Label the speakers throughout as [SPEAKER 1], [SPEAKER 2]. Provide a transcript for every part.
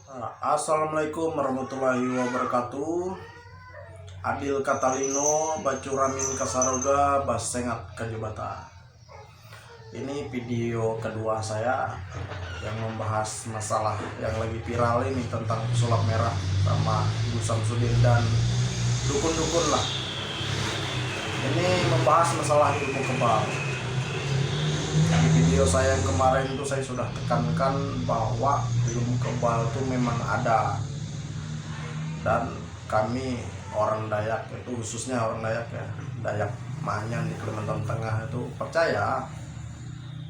[SPEAKER 1] Assalamualaikum warahmatullahi wabarakatuh. Adil Katalino Bacuramin Kasaroga Basengat Kajabata. Ini video kedua saya yang membahas masalah yang lagi viral ini tentang sulap merah sama Ibu Samsudin dan dukun-dukun lah. Ini membahas masalah ilmu kebal. Di video saya yang kemarin itu saya sudah tekankan bahwa ilmu kebal itu memang ada, dan kami orang Dayak, itu khususnya orang Dayak ya, Dayak Manyan di Kalimantan Tengah itu percaya.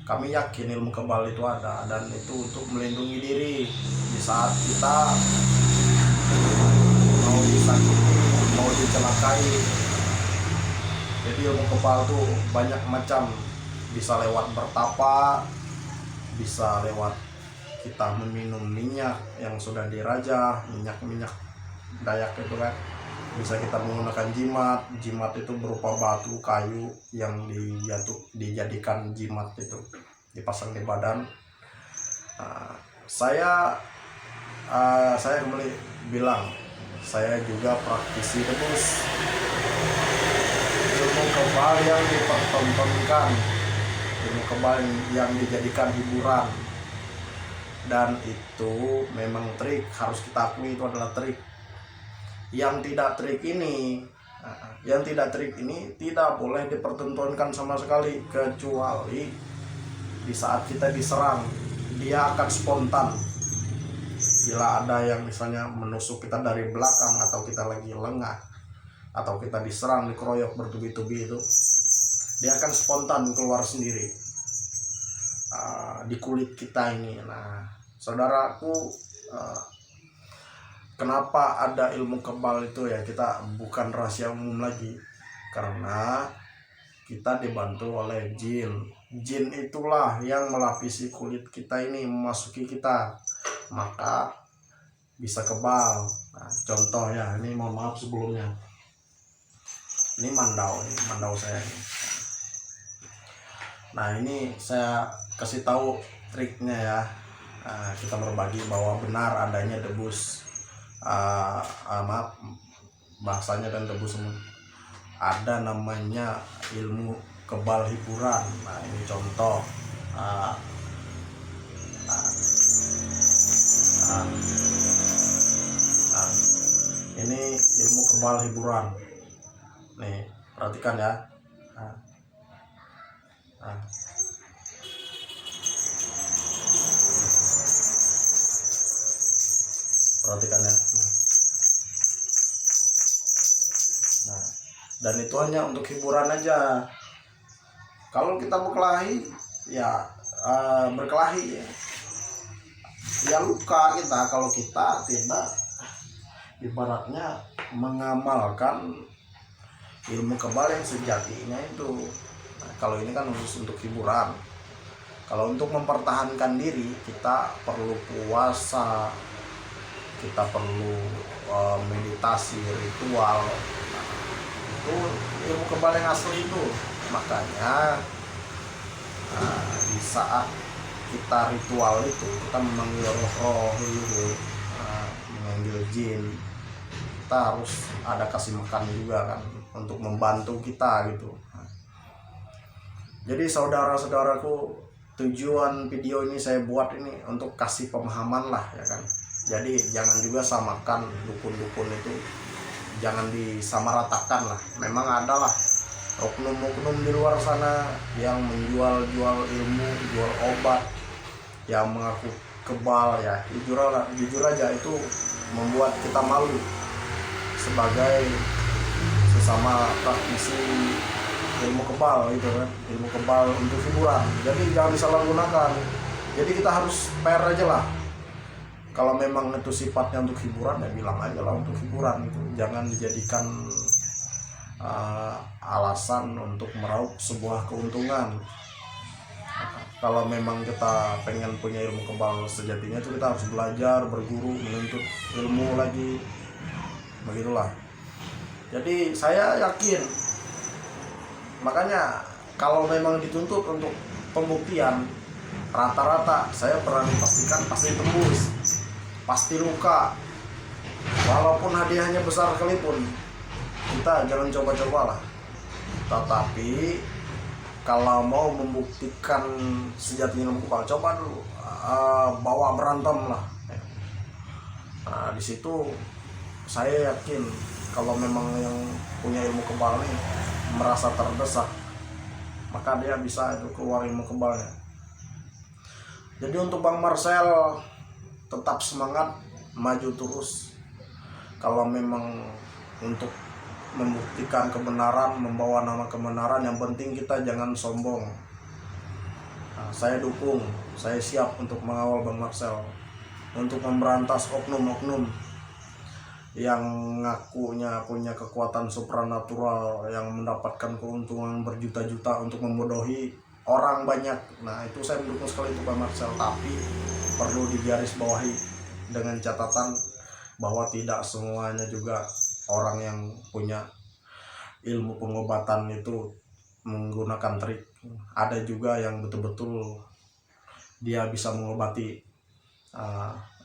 [SPEAKER 1] Kami yakin ilmu kebal itu ada, dan itu untuk melindungi diri di saat kita mau disakiti, mau dicelakai. Jadi ilmu kebal itu banyak macam, bisa lewat bertapa, bisa lewat kita meminum minyak yang sudah dirajah, minyak Dayak itu kan. Bisa kita menggunakan jimat itu berupa batu kayu yang dijadikan jimat, itu dipasang di badan. Saya kembali bilang, saya juga praktisi debus. Ilmu kebal yang dipertontonkan, ilmu kebal yang dijadikan hiburan, dan itu memang trik, harus kita akui itu adalah trik. Yang tidak trik ini tidak boleh dipertontonkan sama sekali, kecuali di saat kita diserang. Dia akan spontan. Bila ada yang misalnya menusuk kita dari belakang, atau kita lagi lengah, atau kita diserang, dikeroyok bertubi-tubi, itu dia akan spontan keluar sendiri di kulit kita ini. Nah, saudaraku, kenapa ada ilmu kebal itu ya, kita bukan rahasia umum lagi, karena kita dibantu oleh jin. Jin itulah yang melapisi kulit kita ini, memasuki kita, maka bisa kebal. Nah, contoh ya, ini mohon maaf sebelumnya, ini mandau saya ini. Nah, ini saya kasih tahu triknya ya. Kita berbagi bahwa benar adanya debus, maaf bahasanya, dan debus ada namanya ilmu kebal hiburan. Nah, ini contoh. Ini ilmu kebal hiburan. Nih, perhatikan ya. Perhatikan ya. Nah, dan itu hanya untuk hiburan aja. Kalau kita berkelahi ya, berkelahi ya luka kita, kalau kita tidak ibaratnya mengamalkan ilmu kebal yang sejatinya itu. Nah, kalau ini kan khusus untuk hiburan. Kalau untuk mempertahankan diri, kita perlu puasa, kita perlu meditasi, ritual. Itu ilmu kebal yang asli itu. Makanya di saat kita ritual itu, kita memanggil roh-roh itu, memanggil jin, kita harus ada kasih makan juga kan, untuk membantu kita gitu. Jadi saudara-saudaraku, tujuan video ini saya buat ini untuk kasih pemahaman lah ya kan. Jadi jangan juga samakan dukun-dukun itu, jangan disamaratakan lah. Memang ada lah oknum-oknum di luar sana yang menjual ilmu, jual obat, yang mengaku kebal ya. Jujur aja itu membuat kita malu sebagai sesama praktisi ilmu kebal gitu kan, ilmu kebal untuk hiburan. Jadi jangan disalahgunakan. Jadi kita harus fair aja lah. Kalau memang itu sifatnya untuk hiburan, ya bilang aja lah untuk hiburan gitu. Jangan dijadikan alasan untuk meraup sebuah keuntungan. Kalau memang kita pengen punya ilmu kebal sejatinya, itu kita harus belajar, berguru, menuntut ilmu lagi. Begitulah. Jadi saya yakin, makanya kalau memang dituntut untuk pembuktian, rata-rata saya berani pastikan pasti tembus. pasti luka. Walaupun hadiahnya besar sekalipun, kita jangan coba-cobalah. Tetapi kalau mau membuktikan sejatinya ilmu kebal, coba dulu bawa berantem lah. Nah, di situ saya yakin kalau memang yang punya ilmu kebal nih merasa terdesak, maka dia bisa itu keluar ilmu kebalnya. Jadi untuk Bang Marcel, tetap semangat, maju terus. Kalau memang untuk membuktikan kebenaran, membawa nama kebenaran, yang penting kita jangan sombong. Nah, saya dukung, saya siap untuk mengawal Bang Marcel untuk memberantas oknum-oknum yang ngakunya punya kekuatan supranatural, yang mendapatkan keuntungan berjuta-juta untuk membodohi orang banyak. Nah, itu saya mendukung sekali itu Bang Marcel, tapi perlu digarisbawahi dengan catatan bahwa tidak semuanya juga orang yang punya ilmu pengobatan itu menggunakan trik. Ada juga yang betul-betul dia bisa mengobati,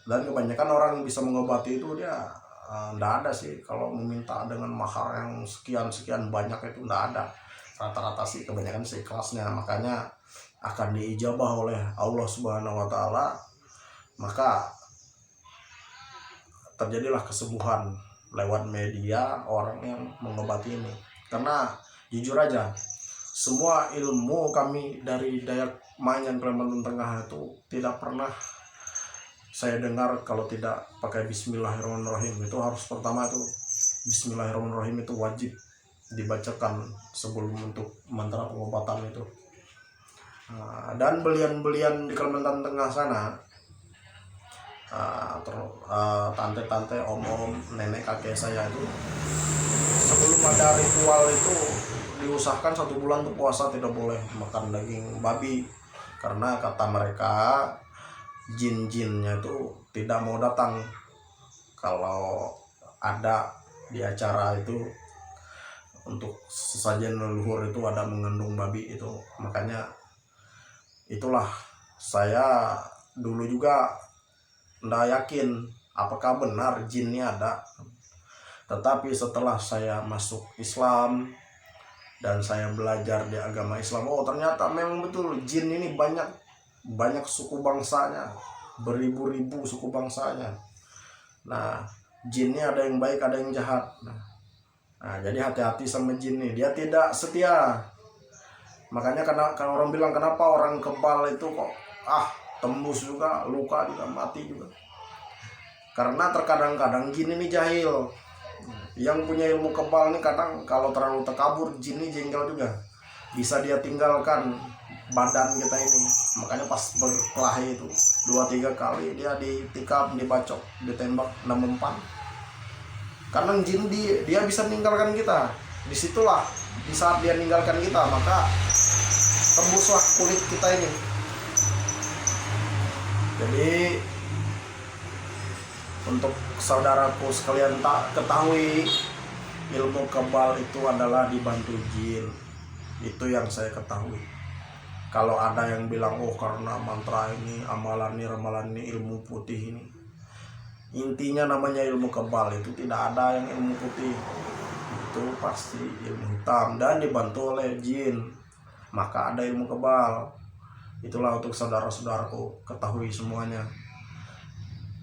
[SPEAKER 1] dan kebanyakan orang yang bisa mengobati itu dia enggak ada sih kalau meminta dengan mahar yang sekian banyak, itu enggak ada. Rata-rata sih kebanyakan sih kelasnya, makanya akan diijabah oleh Allah Subhanahu wa taala, maka terjadilah kesembuhan lewat media orang yang mengobati ini. Karena jujur aja, semua ilmu kami dari Dayak Manyan Kalimantan Tengah itu tidak pernah saya dengar kalau tidak pakai Bismillahirrahmanirrahim. Itu harus pertama itu Bismillahirrahmanirrahim itu wajib dibacakan sebelum untuk mantra pengobatan itu. Dan belian-belian di Kalimantan Tengah sana, tante-tante, om-om, nenek kakek saya itu sebelum ada ritual itu diusahakan 1 bulan tuh puasa tidak boleh makan daging babi, karena kata mereka jin-jinnya itu tidak mau datang kalau ada di acara itu untuk sesajen leluhur itu ada mengandung babi itu. Makanya itulah saya dulu juga nggak yakin apakah benar jinnya ada, tetapi setelah saya masuk Islam dan saya belajar di agama Islam, oh ternyata memang betul jin ini banyak suku bangsanya, beribu-ribu suku bangsanya. Nah, jinnya ada yang baik, ada yang jahat. Nah, jadi hati-hati sama jin nih, dia tidak setia. Makanya kalau orang bilang kenapa orang kebal itu kok tembus juga, luka juga, mati juga. Karena terkadang-kadang jin ini jahil. Yang punya ilmu kebal ini kadang kalau terlalu terkabur, jin ini jengkel juga. Bisa dia tinggalkan badan kita ini. Makanya pas berkelahi itu 2-3 kali dia ditikam, dibacok, ditembak 6 mempan. Karena jin dia bisa meninggalkan kita. Disitulah di saat dia meninggalkan kita, maka tembuslah kulit kita ini. Jadi untuk saudaraku sekalian tak ketahui, ilmu kebal itu adalah dibantu jin. Itu yang saya ketahui. Kalau ada yang bilang karena mantra ini, amalan ini, ramalan ini, ilmu putih ini, intinya namanya ilmu kebal itu tidak ada yang ilmu putih, itu pasti ilmu hitam dan dibantu oleh jin, maka ada ilmu kebal. Itulah untuk saudara-saudaraku ketahui semuanya,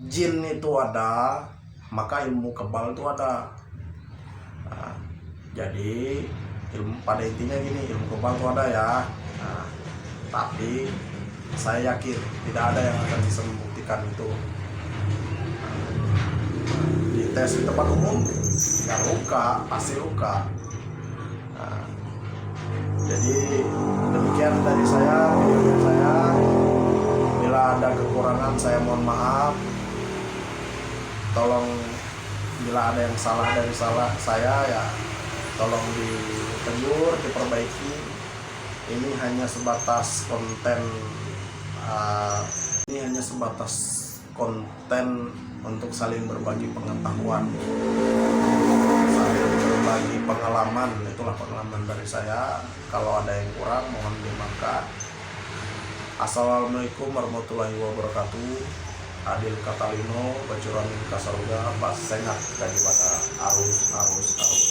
[SPEAKER 1] jin itu ada, maka ilmu kebal itu ada. Nah, jadi pada intinya gini, ilmu kebal itu ada ya. Nah, tapi saya yakin tidak ada yang akan bisa membuktikan itu. Di tes di tempat umum ya luka, pasti luka. Nah, jadi demikian dari saya, video saya. Bila ada kekurangan saya mohon maaf. Tolong bila ada yang salah dari saya ya tolong ditegur, diperbaiki. Ini hanya sebatas konten, untuk saling berbagi pengetahuan, saling berbagi pengalaman. Itulah pengalaman dari saya. Kalau ada yang kurang mohon dimaafkan. Assalamualaikum warahmatullahi wabarakatuh. Adil Catalino bacuramin kasaroga pas sengat ka jabatan arus